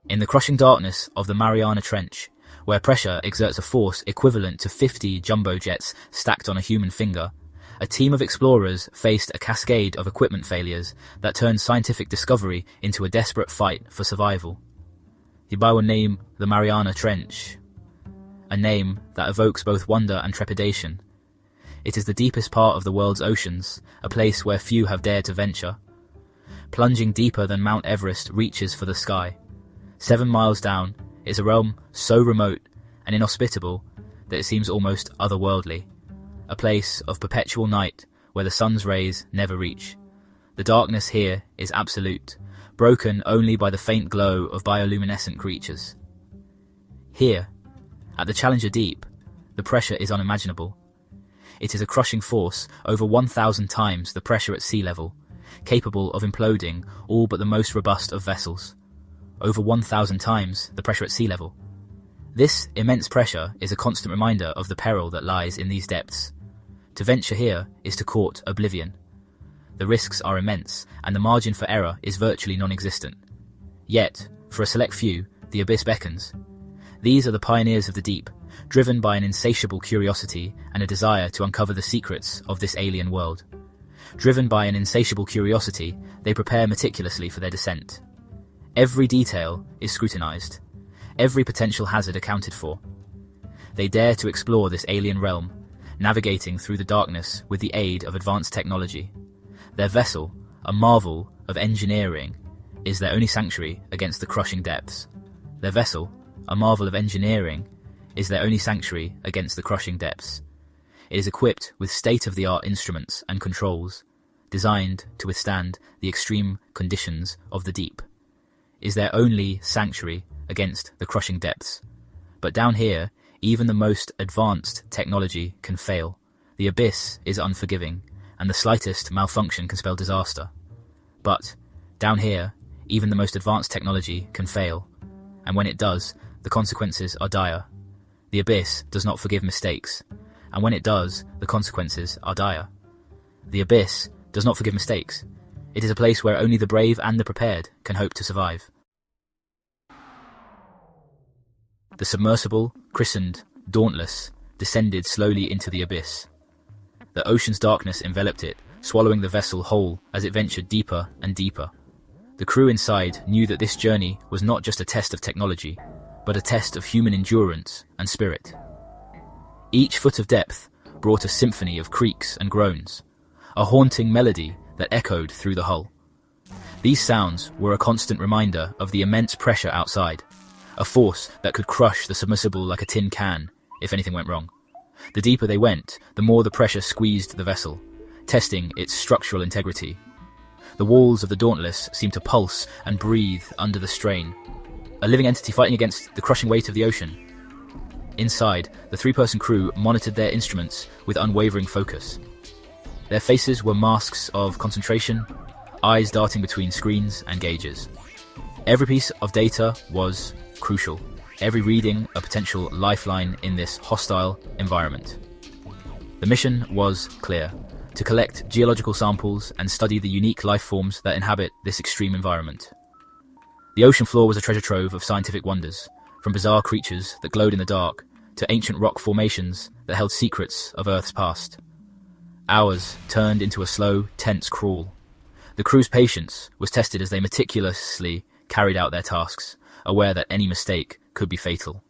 In the crushing darkness of the Mariana Trench, where pressure exerts a force equivalent to 50 jumbo jets stacked on a human finger, a team of explorers faced a cascade of equipment failures that turned scientific discovery into a desperate fight for survival. The Bible name the Mariana Trench, a name that evokes both wonder and trepidation. It is the deepest part of the world's oceans, a place where few have dared to venture. Plunging deeper than Mount Everest reaches for the sky, 7 miles down is a realm so remote and inhospitable that it seems almost otherworldly. A place of perpetual night where the sun's rays never reach. The darkness here is absolute, broken only by the faint glow of bioluminescent creatures. Here, at the Challenger Deep, the pressure is unimaginable. It is a crushing force over 1,000 times the pressure at sea level, capable of imploding all but the most robust of vessels. Over 1,000 times the pressure at sea level. This immense pressure is a constant reminder of the peril that lies in these depths. To venture here is to court oblivion. The risks are immense, and the margin for error is virtually non-existent. Yet, for a select few, the abyss beckons. These are the pioneers of the deep, driven by an insatiable curiosity and a desire to uncover the secrets of this alien world. Driven by an insatiable curiosity, they prepare meticulously for their descent. Every detail is scrutinized, every potential hazard accounted for. They dare to explore this alien realm, navigating through the darkness with the aid of advanced technology. Their vessel, a marvel of engineering, is their only sanctuary against the crushing depths. Their vessel, a marvel of engineering, is their only sanctuary against the crushing depths. It is equipped with state-of-the-art instruments and controls, designed to withstand the extreme conditions of the deep. It is their only sanctuary against the crushing depths. But down here, even the most advanced technology can fail. The abyss is unforgiving, and the slightest malfunction can spell disaster. But down here, even the most advanced technology can fail, and when it does, the consequences are dire. The abyss does not forgive mistakes, and when it does, the consequences are dire. The abyss does not forgive mistakes. It is a place where only the brave and the prepared can hope to survive. The submersible, christened Dauntless, descended slowly into the abyss. The ocean's darkness enveloped it, swallowing the vessel whole as it ventured deeper and deeper. The crew inside knew that this journey was not just a test of technology, but a test of human endurance and spirit. Each foot of depth brought a symphony of creaks and groans, a haunting melody that echoed through the hull. These sounds were a constant reminder of the immense pressure outside, a force that could crush the submersible like a tin can if anything went wrong. The deeper they went, the more the pressure squeezed the vessel, testing its structural integrity. The walls of the Dauntless seemed to pulse and breathe under the strain, a living entity fighting against the crushing weight of the ocean. Inside, the three-person crew monitored their instruments with unwavering focus. Their faces were masks of concentration, eyes darting between screens and gauges. Every piece of data was crucial, every reading a potential lifeline in this hostile environment. The mission was clear: to collect geological samples and study the unique life forms that inhabit this extreme environment. The ocean floor was a treasure trove of scientific wonders, from bizarre creatures that glowed in the dark to ancient rock formations that held secrets of Earth's past. Hours turned into a slow, tense crawl. The crew's patience was tested as they meticulously carried out their tasks, aware that any mistake could be fatal.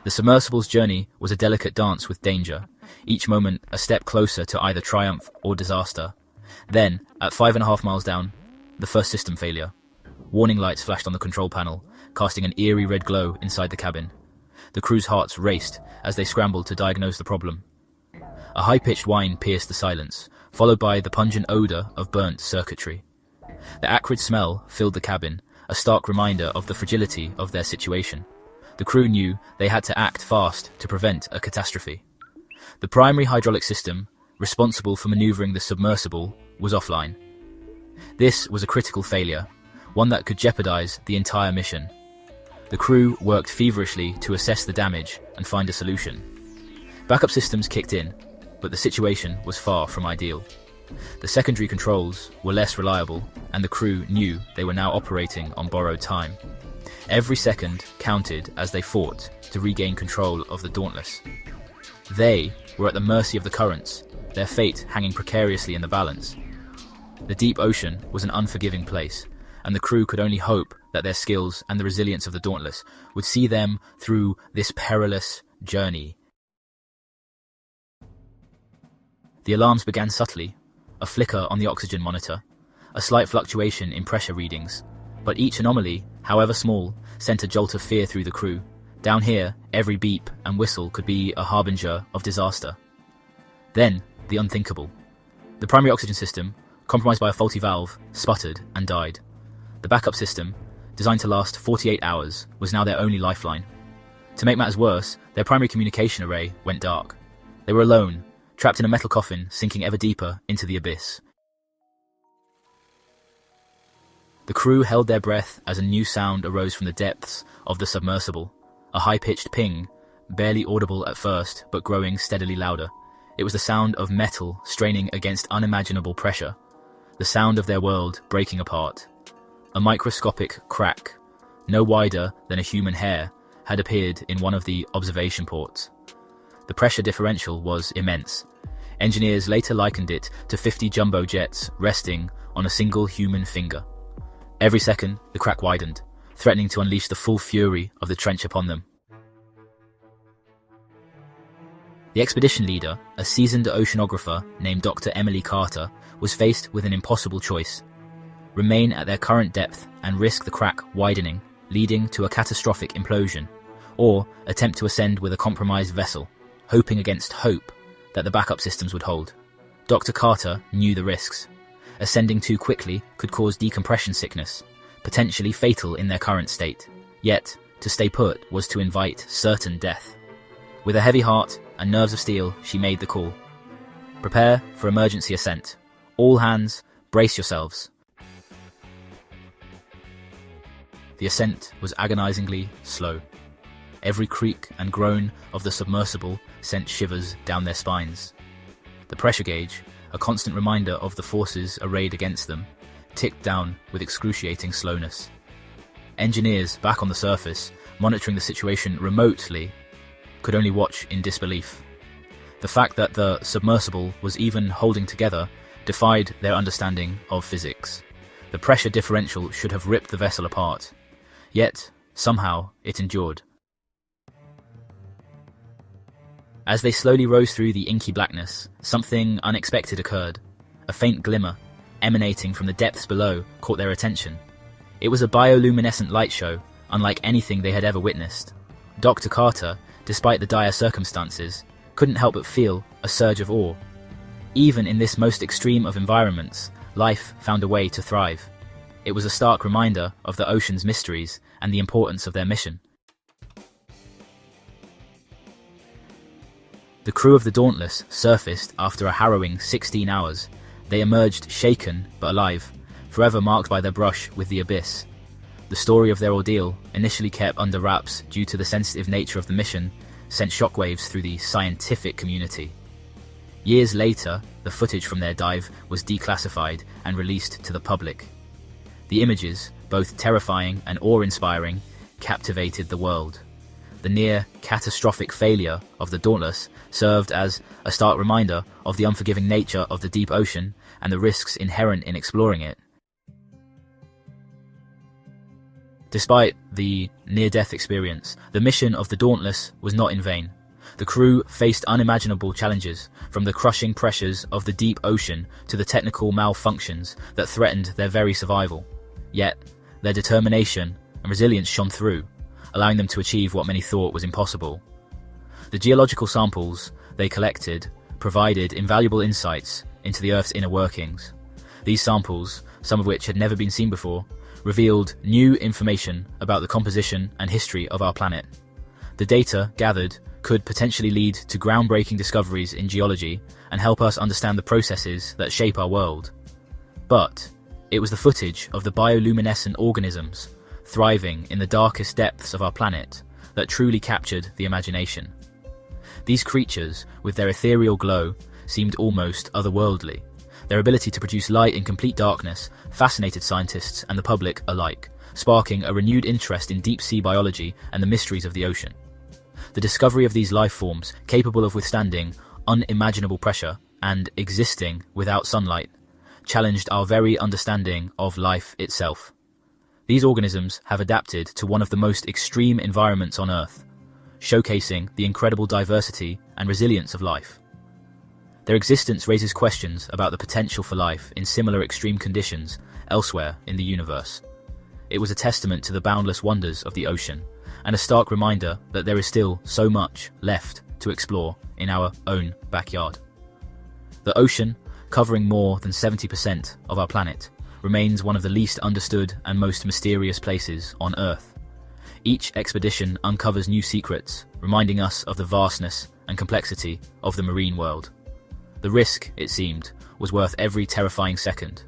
The submersible's journey was a delicate dance with danger, each moment a step closer to either triumph or disaster. Then, at 5.5 miles down, the first system failure. Warning lights flashed on the control panel, casting an eerie red glow inside the cabin. The crew's hearts raced as they scrambled to diagnose the problem. A high-pitched whine pierced the silence, followed by the pungent odour of burnt circuitry. The acrid smell filled the cabin, a stark reminder of the fragility of their situation. The crew knew they had to act fast to prevent a catastrophe. The primary hydraulic system, responsible for manoeuvring the submersible, was offline. This was a critical failure, one that could jeopardize the entire mission. The crew worked feverishly to assess the damage and find a solution. Backup systems kicked in, but the situation was far from ideal. The secondary controls were less reliable, and the crew knew they were now operating on borrowed time. Every second counted as they fought to regain control of the Dauntless. They were at the mercy of the currents, their fate hanging precariously in the balance. The deep ocean was an unforgiving place, and the crew could only hope that their skills and the resilience of the Dauntless would see them through this perilous journey. The alarms began subtly, a flicker on the oxygen monitor, a slight fluctuation in pressure readings, but each anomaly, however small, sent a jolt of fear through the crew. Down here, every beep and whistle could be a harbinger of disaster. Then, the unthinkable. The primary oxygen system, compromised by a faulty valve, sputtered and died. The backup system, designed to last 48 hours, was now their only lifeline. To make matters worse, their primary communication array went dark. They were alone, trapped in a metal coffin sinking ever deeper into the abyss. The crew held their breath as a new sound arose from the depths of the submersible, a high-pitched ping, barely audible at first but growing steadily louder. It was the sound of metal straining against unimaginable pressure, the sound of their world breaking apart. A microscopic crack, no wider than a human hair, had appeared in one of the observation ports. The pressure differential was immense. Engineers later likened it to 50 jumbo jets resting on a single human finger. Every second, the crack widened, threatening to unleash the full fury of the trench upon them. The expedition leader, a seasoned oceanographer named Dr. Emily Carter, was faced with an impossible choice: remain at their current depth and risk the crack widening, leading to a catastrophic implosion, or attempt to ascend with a compromised vessel, hoping against hope that the backup systems would hold. Dr. Carter knew the risks. Ascending too quickly could cause decompression sickness, potentially fatal in their current state. Yet, to stay put was to invite certain death. With a heavy heart and nerves of steel, she made the call. Prepare for emergency ascent. All hands, brace yourselves. The ascent was agonizingly slow. Every creak and groan of the submersible sent shivers down their spines. The pressure gauge, a constant reminder of the forces arrayed against them, ticked down with excruciating slowness. Engineers back on the surface, monitoring the situation remotely, could only watch in disbelief. The fact that the submersible was even holding together defied their understanding of physics. The pressure differential should have ripped the vessel apart. Yet, somehow, it endured. As they slowly rose through the inky blackness, something unexpected occurred. A faint glimmer, emanating from the depths below, caught their attention. It was a bioluminescent light show, unlike anything they had ever witnessed. Dr. Carter, despite the dire circumstances, couldn't help but feel a surge of awe. Even in this most extreme of environments, life found a way to thrive. It was a stark reminder of the ocean's mysteries and the importance of their mission. The crew of the Dauntless surfaced after a harrowing 16 hours. They emerged shaken but alive, forever marked by their brush with the abyss. The story of their ordeal, initially kept under wraps due to the sensitive nature of the mission, sent shockwaves through the scientific community. Years later, the footage from their dive was declassified and released to the public. The images, both terrifying and awe-inspiring, captivated the world. The near-catastrophic failure of the Dauntless served as a stark reminder of the unforgiving nature of the deep ocean and the risks inherent in exploring it. Despite the near-death experience, the mission of the Dauntless was not in vain. The crew faced unimaginable challenges, from the crushing pressures of the deep ocean to the technical malfunctions that threatened their very survival. Yet, their determination and resilience shone through, allowing them to achieve what many thought was impossible. The geological samples they collected provided invaluable insights into the Earth's inner workings. These samples, some of which had never been seen before, revealed new information about the composition and history of our planet. The data gathered could potentially lead to groundbreaking discoveries in geology and help us understand the processes that shape our world. But it was the footage of the bioluminescent organisms thriving in the darkest depths of our planet that truly captured the imagination. These creatures, with their ethereal glow, seemed almost otherworldly. Their ability to produce light in complete darkness fascinated scientists and the public alike, sparking a renewed interest in deep-sea biology and the mysteries of the ocean. The discovery of these life forms, capable of withstanding unimaginable pressure and existing without sunlight, challenged our very understanding of life itself. These organisms have adapted to one of the most extreme environments on Earth, showcasing the incredible diversity and resilience of life. Their existence raises questions about the potential for life in similar extreme conditions elsewhere in the universe. It was a testament to the boundless wonders of the ocean, and a stark reminder that there is still so much left to explore in our own backyard. The ocean, covering more than 70% of our planet, remains one of the least understood and most mysterious places on Earth. Each expedition uncovers new secrets, reminding us of the vastness and complexity of the marine world. The risk, it seemed, was worth every terrifying second.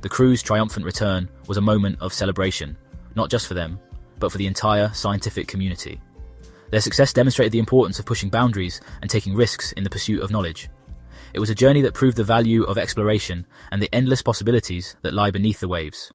The crew's triumphant return was a moment of celebration, not just for them, but for the entire scientific community. Their success demonstrated the importance of pushing boundaries and taking risks in the pursuit of knowledge. It was a journey that proved the value of exploration and the endless possibilities that lie beneath the waves.